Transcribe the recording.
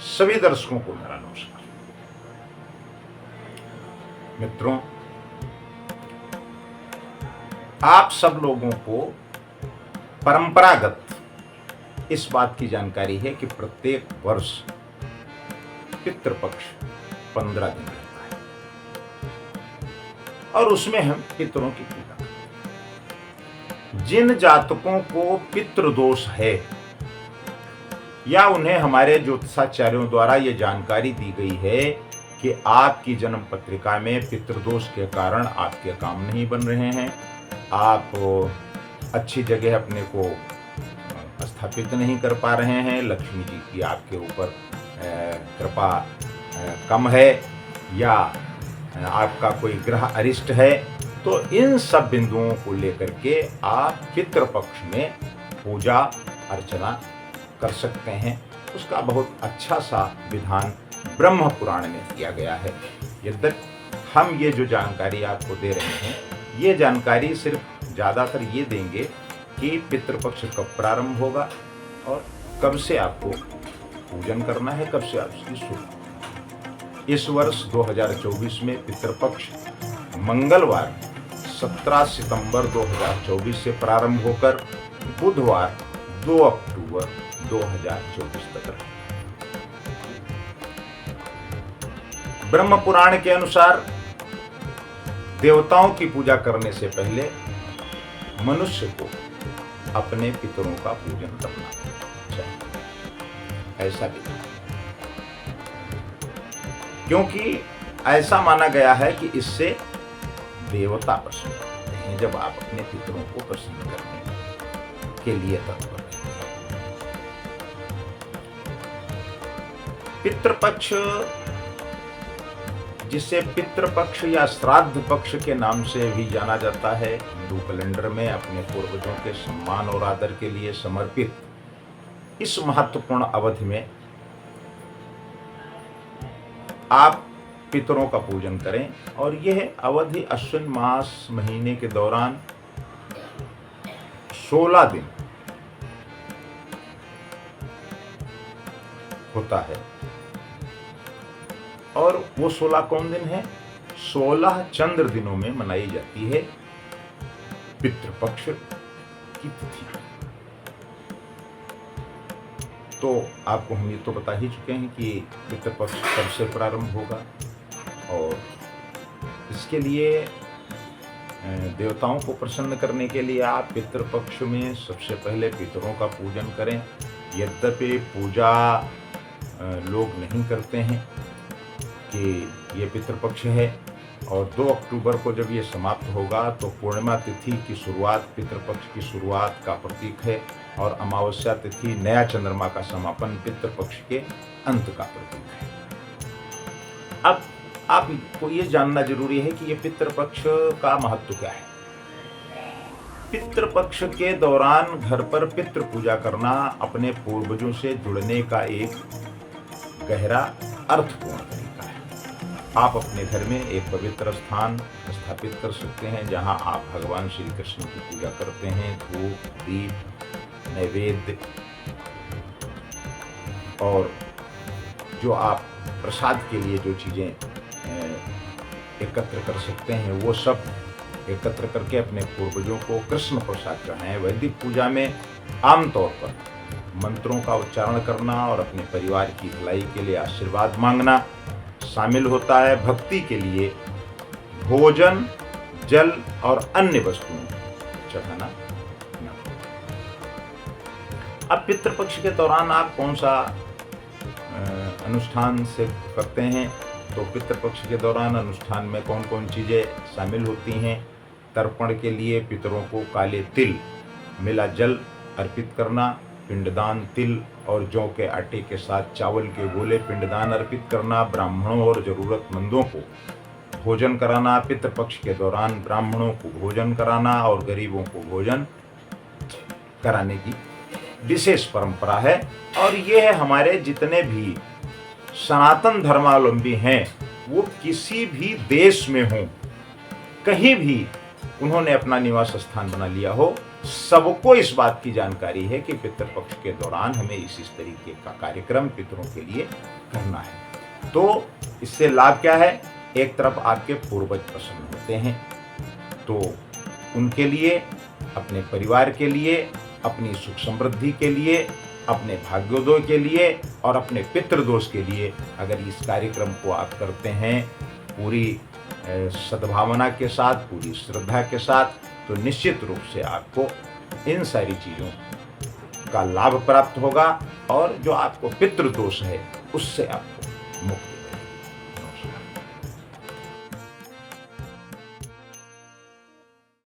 सभी दर्शकों को मेरा नमस्कार। मित्रों, आप सब लोगों को परंपरागत इस बात की जानकारी है कि प्रत्येक वर्ष पितृपक्ष 15 दिन रहता है और उसमें हम पितरों की पूजा करते हैं। जिन जातकों को पितृदोष है या उन्हें हमारे ज्योतिषाचार्यों द्वारा ये जानकारी दी गई है कि आपकी जन्म पत्रिका में पितृदोष के कारण आपके काम नहीं बन रहे हैं, आप अच्छी जगह अपने को स्थापित नहीं कर पा रहे हैं, लक्ष्मी जी की आपके ऊपर कृपा कम है या आपका कोई ग्रह अरिष्ट है, तो इन सब बिंदुओं को लेकर के आप पितृपक्ष में पूजा अर्चना कर सकते हैं। उसका बहुत अच्छा सा विधान ब्रह्म पुराण में किया गया है। यद्यपि हम ये जो जानकारी आपको दे रहे हैं, ये जानकारी सिर्फ ज़्यादातर ये देंगे कि पितृपक्ष कब प्रारंभ होगा और कब से आपको पूजन करना है, कब से आप उसकी शुरू। इस वर्ष 2024 में पितृपक्ष मंगलवार 17 सितंबर 2024 से प्रारंभ होकर बुधवार 2 अक्टूबर 2024 तक रहेगा। ब्रह्म पुराण के अनुसार देवताओं की पूजा करने से पहले मनुष्य को अपने पितरों का पूजन करना चाहिए, ऐसा भी है। क्योंकि ऐसा माना गया है कि इससे देवता प्रसन्न होते हैं जब आप अपने पितरों को प्रसन्न करने के लिए तत्पर हैं। पितृपक्ष, जिसे पितृपक्ष या श्राद्ध पक्ष के नाम से भी जाना जाता है, हिंदू कैलेंडर में अपने पूर्वजों के सम्मान और आदर के लिए समर्पित इस महत्वपूर्ण अवधि में आप पितरों का पूजन करें। और यह अवधि अश्विन मास महीने के दौरान 16 दिन होता है। और वो 16 कौन दिन है? 16 चंद्र दिनों में मनाई जाती है पितृपक्ष की तिथि। तो आपको हम ये तो बता ही चुके हैं कि पितृपक्ष कब से प्रारंभ होगा और इसके लिए देवताओं को प्रसन्न करने के लिए आप पितृपक्ष में सबसे पहले पितरों का पूजन करें। यद्यपि पूजा लोग नहीं करते हैं कि ये पितृपक्ष है, और 2 अक्टूबर को जब ये समाप्त होगा तो पूर्णिमा तिथि की शुरुआत पितृपक्ष की शुरुआत का प्रतीक है और अमावस्या तिथि नया चंद्रमा का समापन पितृपक्ष के अंत का प्रतीक है। अब आपको ये जानना जरूरी है कि ये पितृपक्ष का महत्व क्या है। पितृपक्ष के दौरान घर पर पितृ पूजा करना अपने पूर्वजों से जुड़ने का एक गहरा अर्थपूर्ण तरीका है। आप अपने घर में एक पवित्र स्थान स्थापित कर सकते हैं जहां आप भगवान श्री कृष्ण की पूजा करते हैं। धूप, दीप, नैवेद्य और जो आप प्रसाद के लिए जो चीज़ें एकत्र कर सकते हैं वो सब एकत्र करके अपने पूर्वजों को कृष्ण प्रसाद चढ़ाएं। वैदिक पूजा में आमतौर पर मंत्रों का उच्चारण करना और अपने परिवार की भलाई के लिए आशीर्वाद मांगना शामिल होता है। भक्ति के लिए भोजन, जल और अन्य वस्तुओं चढ़ाना न हो। अब पितृपक्ष के दौरान आप कौन सा अनुष्ठान से करते हैं? तो पितृपक्ष के दौरान अनुष्ठान में कौन कौन चीज़ें शामिल होती हैं? तर्पण के लिए पितरों को काले तिल मिला जल अर्पित करना, पिंडदान तिल और जौ के आटे के साथ चावल के गोले पिंडदान अर्पित करना, ब्राह्मणों और ज़रूरतमंदों को भोजन कराना, पितृपक्ष के दौरान ब्राह्मणों को भोजन कराना और गरीबों को भोजन कराने की विशेष परंपरा है। और ये है हमारे जितने भी सनातन धर्मावलंबी हैं, वो किसी भी देश में हों, कहीं भी उन्होंने अपना निवास स्थान बना लिया हो, सबको इस बात की जानकारी है कि पितृपक्ष के दौरान हमें इस तरीके का कार्यक्रम पितरों के लिए करना है। तो इससे लाभ क्या है? एक तरफ आपके पूर्वज प्रसन्न होते हैं, तो उनके लिए, अपने परिवार के लिए, अपनी सुख समृद्धि के लिए, अपने भाग्योदय के लिए और अपने पितृदोष के लिए अगर इस कार्यक्रम को आप करते हैं पूरी सद्भावना के साथ, पूरी श्रद्धा के साथ, तो निश्चित रूप से आपको इन सारी चीज़ों का लाभ प्राप्त होगा और जो आपको पितृदोष है उससे आपको मुक्ति